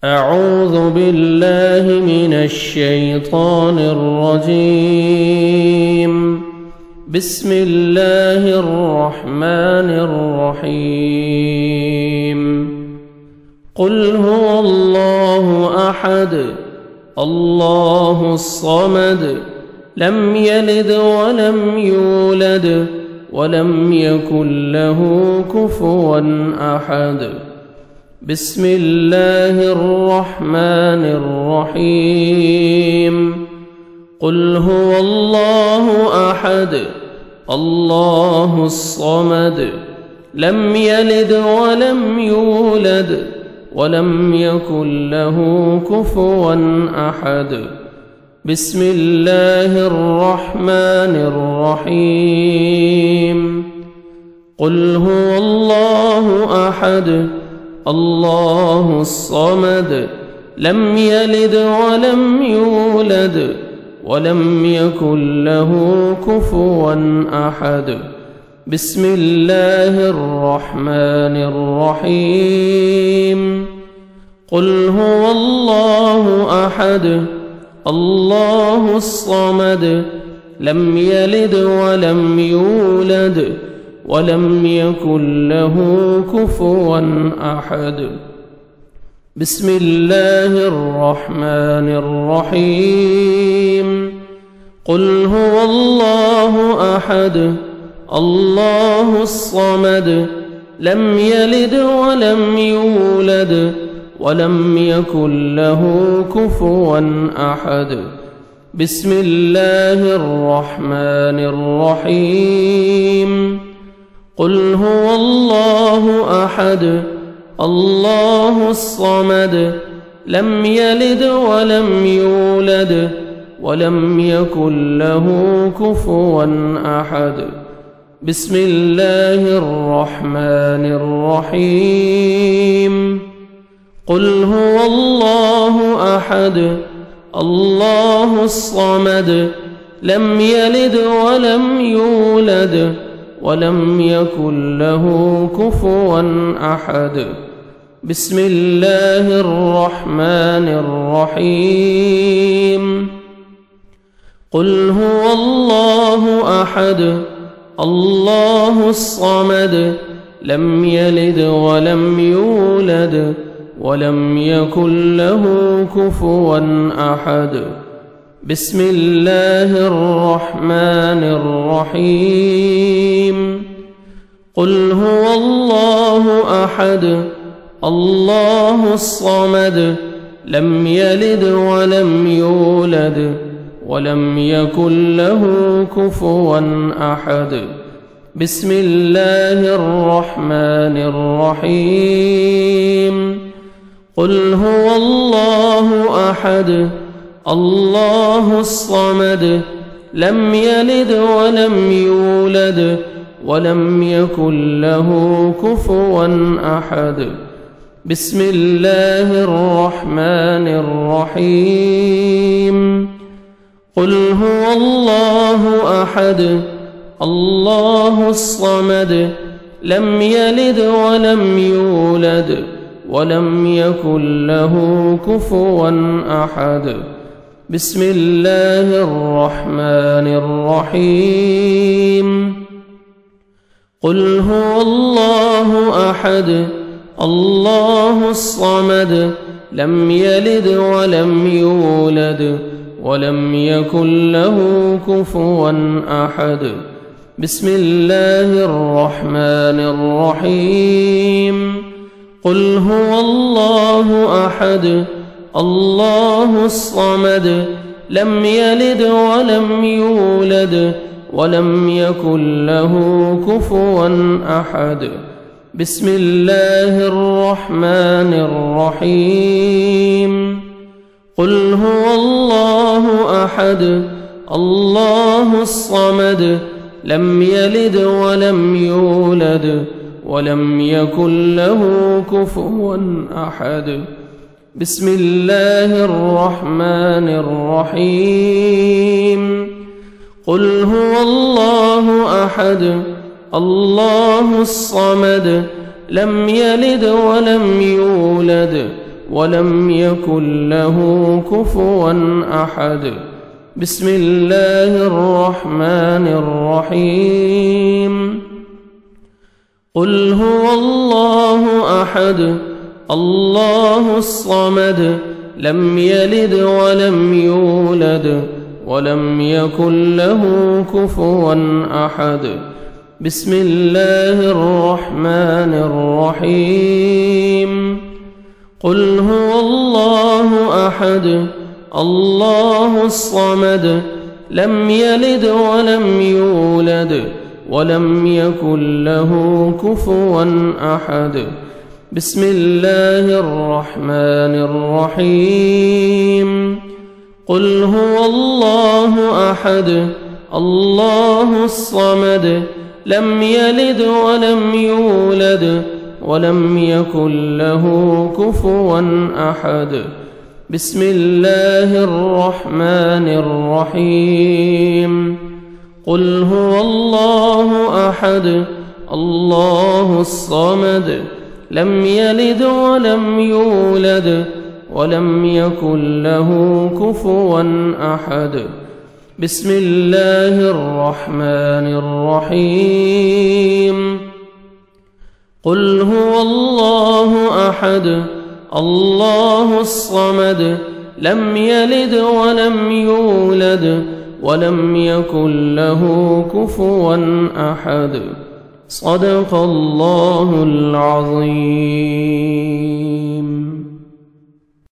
أعوذ بالله من الشيطان الرجيم. بسم الله الرحمن الرحيم. قل هو الله أحد الله الصمد لم يلد ولم يولد ولم يكن له كفوا أحد. بسم الله الرحمن الرحيم. قل هو الله أحد الله الصمد لم يلد ولم يولد ولم يكن له كفوا أحد. بسم الله الرحمن الرحيم. قل هو الله أحد الله الصمد لم يلد ولم يولد ولم يكن له كفوا أحد. بسم الله الرحمن الرحيم. قل هو الله أحد الله الصمد لم يلد ولم يولد ولم يكن له كفوا أحد. بسم الله الرحمن الرحيم. قل هو الله أحد الله الصمد لم يلد ولم يولد ولم يكن له كفوا أحد. بسم الله الرحمن الرحيم. قل هو الله أحد الله الصمد لم يلد ولم يولد ولم يكن له كفوا أحد. بسم الله الرحمن الرحيم. قل هو الله أحد الله الصمد لم يلد ولم يولد ولم يكن له كفوا أحد. بسم الله الرحمن الرحيم. قل هو الله أحد الله الصمد لم يلد ولم يولد ولم يكن له كفوا أحد. بسم الله الرحمن الرحيم. قل هو الله أحد الله الصمد لم يلد ولم يولد ولم يكن له كفوا أحد. بسم الله الرحمن الرحيم. قل هو الله أحد الله الصمد لم يلد ولم يولد ولم يكن له كفوا أحد. بسم الله الرحمن الرحيم. قل هو الله أحد الله الصمد لم يلد ولم يولد ولم يكن له كفوا أحد. بسم الله الرحمن الرحيم. قل هو الله أحد الله الصمد لم يلد ولم يولد ولم يكن له كفوا أحد. بسم الله الرحمن الرحيم. قل هو الله أحد الله الصمد لم يلد ولم يولد ولم يكن له كفوا أحد. بسم الله الرحمن الرحيم. قل هو الله أحد الله الصمد لم يلد ولم يولد ولم يكن له كفوا أحد. بسم الله الرحمن الرحيم. قل هو الله أحد الله الصمد لم يلد ولم يولد ولم يكن له كفوا أحد. بسم الله الرحمن الرحيم. قل هو الله أحد الله الصمد لم يلد ولم يولد ولم يكن له كفوا أحد. بسم الله الرحمن الرحيم. قل هو الله أحد الله الصمد لم يلد ولم يولد ولم يكن له كفوا أحد. بسم الله الرحمن الرحيم. قل هو الله أحد الله الصمد لم يلد ولم يولد ولم يكن له كفوا أحد. بسم الله الرحمن الرحيم. قل هو الله أحد الله الصمد لم يلد ولم يولد ولم يكن له كفوا أحد. بسم الله الرحمن الرحيم. قل هو الله أحد الله الصمد لم يلد ولم يولد ولم يكن له كفوا أحد. صدق الله العظيم.